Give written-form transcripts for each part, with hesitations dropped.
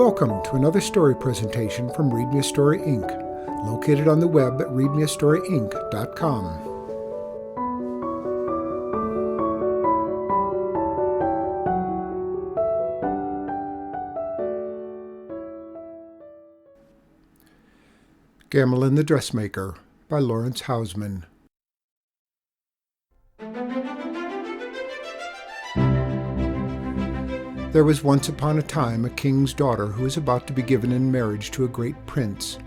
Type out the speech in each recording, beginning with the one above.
Welcome to another story presentation from Read Me a Story Inc., located on the web at readmeastoryinc.com. Gammelyn the Dressmaker by Laurence Housman. There was once upon a time a king's daughter who was about to be given in marriage to a great prince.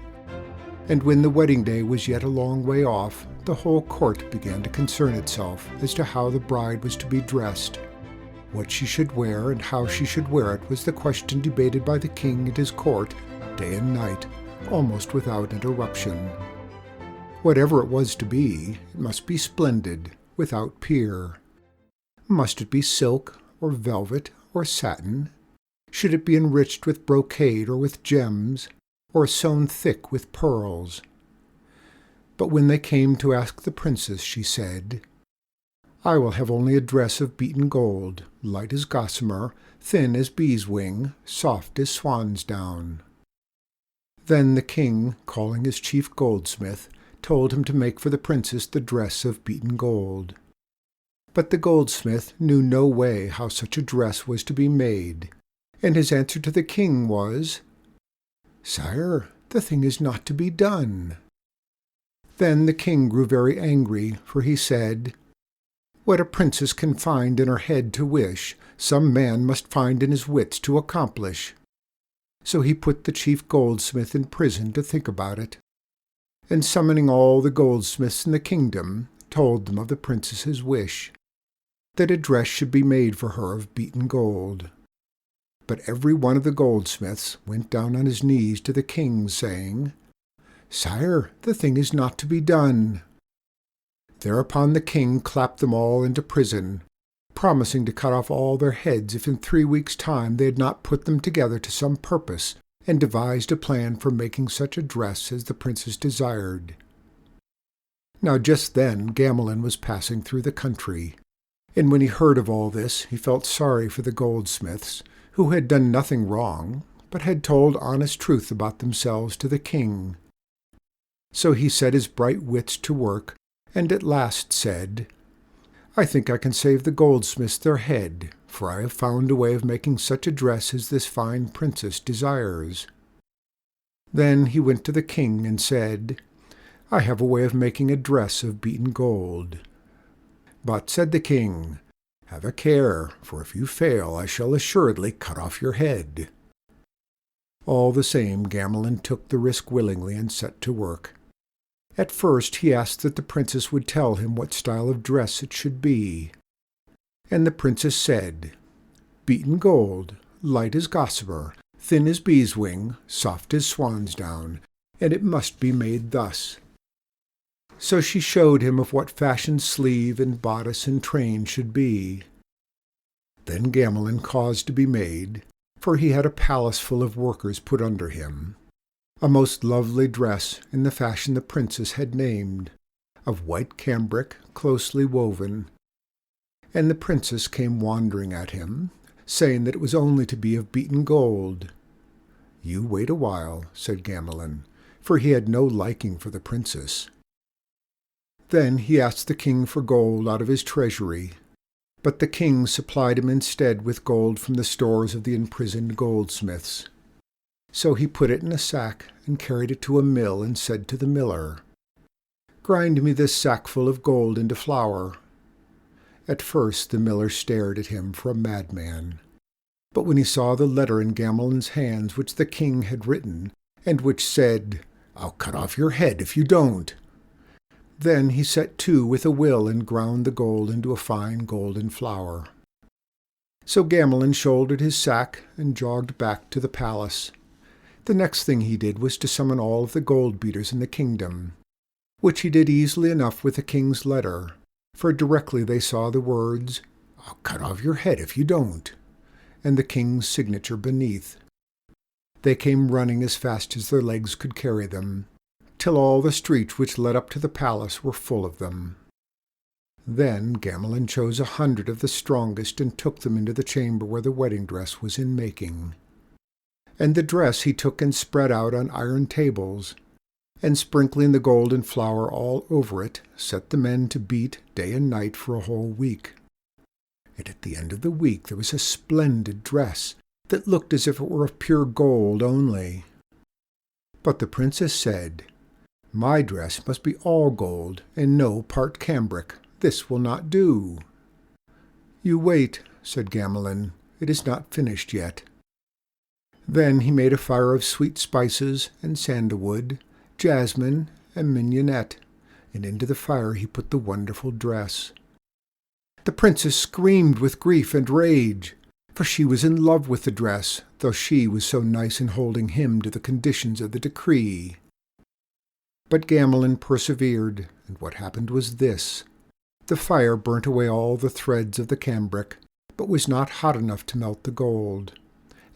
And when the wedding day was yet a long way off, the whole court began to concern itself as to how the bride was to be dressed. What she should wear and how she should wear it was the question debated by the king and his court day and night, almost without interruption. Whatever it was to be, it must be splendid, without peer. Must it be silk or velvet or satin? Should it be enriched with brocade or with gems, or sewn thick with pearls? But when they came to ask the princess, she said, "I will have only a dress of beaten gold, light as gossamer, thin as bee's wing, soft as swan's down." Then the king, calling his chief goldsmith, told him to make for the princess the dress of beaten gold. But the goldsmith knew no way how such a dress was to be made, and his answer to the king was, "Sire, the thing is not to be done." Then the king grew very angry, for he said, "What a princess can find in her head to wish, some man must find in his wits to accomplish." So he put the chief goldsmith in prison to think about it, and summoning all the goldsmiths in the kingdom, told them of the princess's wish, that a dress should be made for her of beaten gold. But every one of the goldsmiths went down on his knees to the king, saying, "Sire, the thing is not to be done." Thereupon the king clapped them all into prison, promising to cut off all their heads if in 3 weeks' time they had not put them together to some purpose and devised a plan for making such a dress as the princess desired. Now just then Gammelyn was passing through the country, and when he heard of all this, he felt sorry for the goldsmiths, who had done nothing wrong, but had told honest truth about themselves to the king. So he set his bright wits to work, and at last said, "I think I can save the goldsmiths their head, for I have found a way of making such a dress as this fine princess desires." Then he went to the king and said, "I have a way of making a dress of beaten gold." "But," said the king, "have a care, for if you fail I shall assuredly cut off your head." All the same, Gammelyn took the risk willingly and set to work. At first he asked that the princess would tell him what style of dress it should be. And the princess said, "Beaten gold, light as gossamer, thin as bee's wing, soft as swan's down, and it must be made thus." So she showed him of what fashion sleeve and bodice and train should be. Then Gammelyn caused to be made, for he had a palace full of workers put under him, a most lovely dress in the fashion the princess had named, of white cambric closely woven. And the princess came wondering at him, saying that it was only to be of beaten gold. "You wait a while," said Gammelyn, for he had no liking for the princess. Then he asked the king for gold out of his treasury, but the king supplied him instead with gold from the stores of the imprisoned goldsmiths. So he put it in a sack and carried it to a mill and said to the miller, "Grind me this sackful of gold into flour." At first the miller stared at him for a madman, but when he saw the letter in Gammelyn's hands which the king had written, and which said, "I'll cut off your head if you don't," then he set to with a will and ground the gold into a fine golden flour. So Gammelyn shouldered his sack and jogged back to the palace. The next thing he did was to summon all of the gold beaters in the kingdom, which he did easily enough with the king's letter, for directly they saw the words, "I'll cut off your head if you don't," and the king's signature beneath. They came running as fast as their legs could carry them, till all the streets which led up to the palace were full of them. Then Gammelyn chose 100 of the strongest and took them into the chamber where the wedding dress was in making. And the dress he took and spread out on iron tables, and sprinkling the golden flour all over it, set the men to beat day and night for a whole week. And at the end of the week there was a splendid dress that looked as if it were of pure gold only. But the princess said, "My dress must be all gold, and no part cambric. This will not do." "You wait," said Gammelyn. "It is not finished yet." Then he made a fire of sweet spices and sandalwood, jasmine and mignonette, and into the fire he put the wonderful dress. The princess screamed with grief and rage, for she was in love with the dress, though she was so nice in holding him to the conditions of the decree. But Gammelyn persevered, and what happened was this. The fire burnt away all the threads of the cambric, but was not hot enough to melt the gold.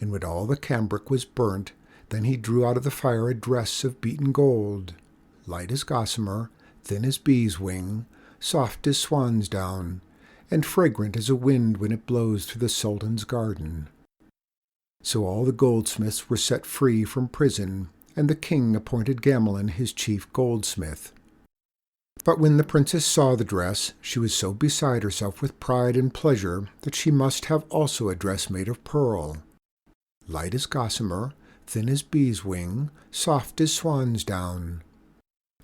And when all the cambric was burnt, then he drew out of the fire a dress of beaten gold, light as gossamer, thin as bee's wing, soft as swan's down, and fragrant as a wind when it blows through the sultan's garden. So all the goldsmiths were set free from prison, and the king appointed Gammelyn his chief goldsmith. But when the princess saw the dress, she was so beside herself with pride and pleasure that she must have also a dress made of pearl, light as gossamer, thin as bee's wing, soft as swan's down.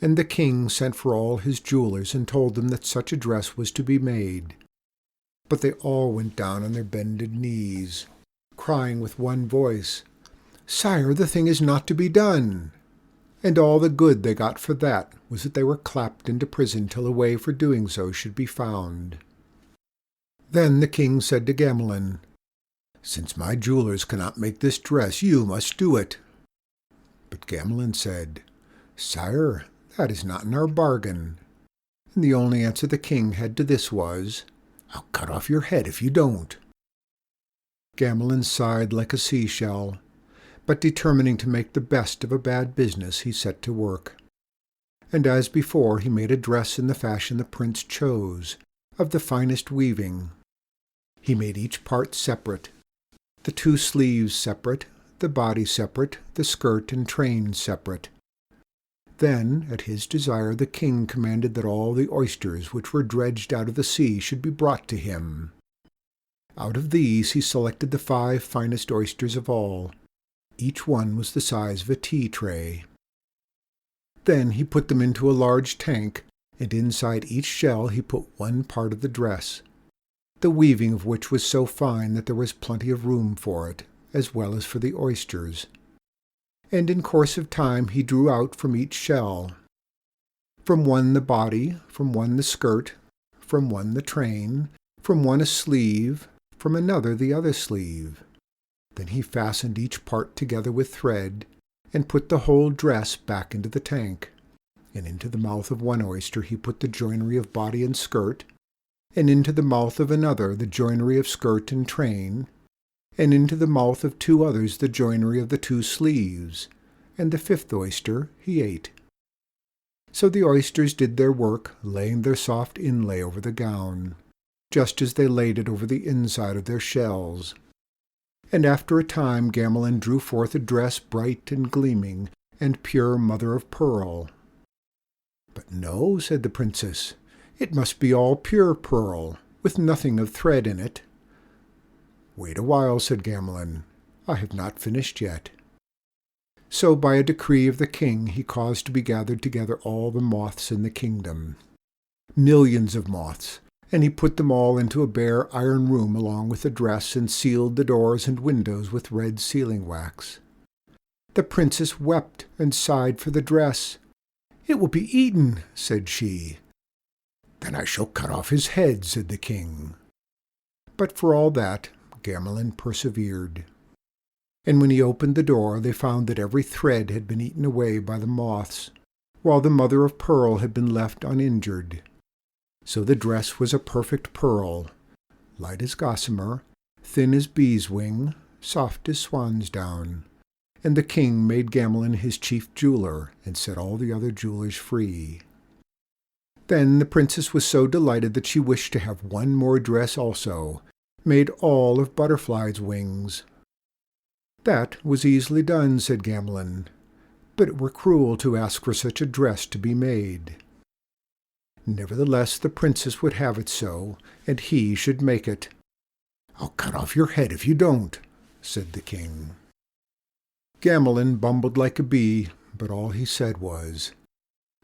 And the king sent for all his jewelers and told them that such a dress was to be made. But they all went down on their bended knees, crying with one voice, "Sire, the thing is not to be done." And all the good they got for that was that they were clapped into prison till a way for doing so should be found. Then the king said to Gammelyn, "Since my jewelers cannot make this dress, you must do it." But Gammelyn said, "Sire, that is not in our bargain." And the only answer the king had to this was, "I'll cut off your head if you don't." Gammelyn sighed like a seashell, but determining to make the best of a bad business, he set to work. And as before, he made a dress in the fashion the prince chose, of the finest weaving. He made each part separate, the 2 sleeves separate, the body separate, the skirt and train separate. Then, at his desire, the king commanded that all the oysters which were dredged out of the sea should be brought to him. Out of these he selected the 5 finest oysters of all. Each one was the size of a tea-tray. Then he put them into a large tank, and inside each shell he put one part of the dress, the weaving of which was so fine that there was plenty of room for it, as well as for the oysters. And in course of time he drew out from each shell, from one the body, from one the skirt, from one the train, from one a sleeve, from another the other sleeve. Then he fastened each part together with thread, and put the whole dress back into the tank. And into the mouth of one oyster he put the joinery of body and skirt, and into the mouth of another the joinery of skirt and train, and into the mouth of 2 others the joinery of the 2 sleeves, and the 5th oyster he ate. So the oysters did their work, laying their soft inlay over the gown, just as they laid it over the inside of their shells. And after a time Gammelyn drew forth a dress bright and gleaming, and pure mother of pearl. "But no," said the princess, "it must be all pure pearl, with nothing of thread in it." "Wait a while," said Gammelyn. "I have not finished yet." So by a decree of the king he caused to be gathered together all the moths in the kingdom, millions of moths, and he put them all into a bare iron room along with the dress, and sealed the doors and windows with red sealing wax. The princess wept and sighed for the dress. "It will be eaten," said she. "Then I shall cut off his head," said the king. But for all that, Gammelyn persevered. And when he opened the door, they found that every thread had been eaten away by the moths, while the mother of pearl had been left uninjured. So the dress was a perfect pearl, light as gossamer, thin as bee's wing, soft as swan's down. And the king made Gammelyn his chief jeweler, and set all the other jewelers free. Then the princess was so delighted that she wished to have one more dress also, made all of butterflies' wings. "That was easily done," said Gammelyn, "but it were cruel to ask for such a dress to be made." Nevertheless the princess would have it so, and he should make it. "I'll cut off your head if you don't," said the king. Gammelyn bumbled like a bee, but all he said was,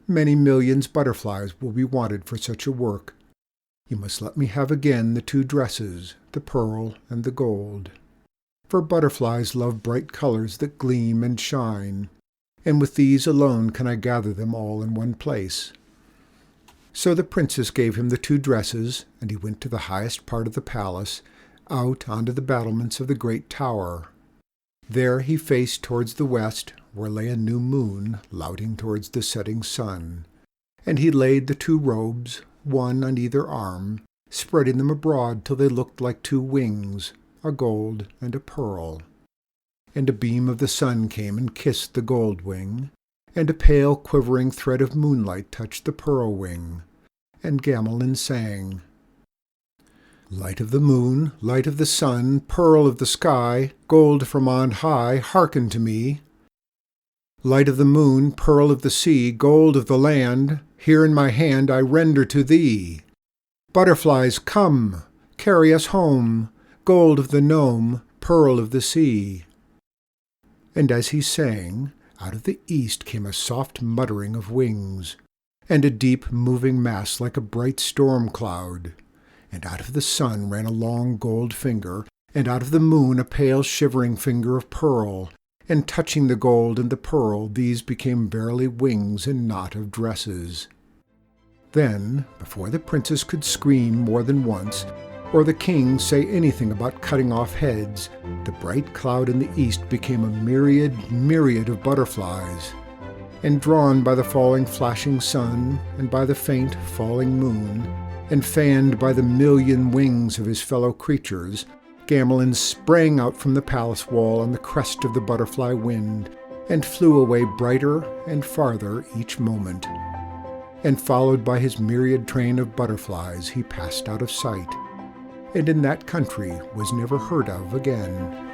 "Many millions butterflies will be wanted for such a work. You must let me have again the 2 dresses, the pearl and the gold. For butterflies love bright colors that gleam and shine, and with these alone can I gather them all in one place." So the princess gave him the 2 dresses, and he went to the highest part of the palace, out onto the battlements of the great tower. There he faced towards the west, where lay a new moon, louting towards the setting sun, and he laid the 2 robes, one on either arm, spreading them abroad till they looked like 2 wings, a gold and a pearl. And a beam of the sun came and kissed the gold wing, and a pale quivering thread of moonlight touched the pearl wing, and Gammelyn sang, "Light of the moon, light of the sun, pearl of the sky, gold from on high, hearken to me. Light of the moon, pearl of the sea, gold of the land, here in my hand I render to thee. Butterflies, come, carry us home, gold of the gnome, pearl of the sea." And as he sang, out of the east came a soft muttering of wings, and a deep moving mass like a bright storm cloud. And out of the sun ran a long gold finger, and out of the moon a pale shivering finger of pearl, and touching the gold and the pearl, these became verily wings and not of dresses. Then, before the princess could scream more than once, or the king say anything about cutting off heads, the bright cloud in the east became a myriad of butterflies, and drawn by the falling flashing sun, and by the faint falling moon, and fanned by the million wings of his fellow creatures, Gammelyn sprang out from the palace wall on the crest of the butterfly wind, and flew away brighter and farther each moment. And followed by his myriad train of butterflies, he passed out of sight, and in that country was never heard of again.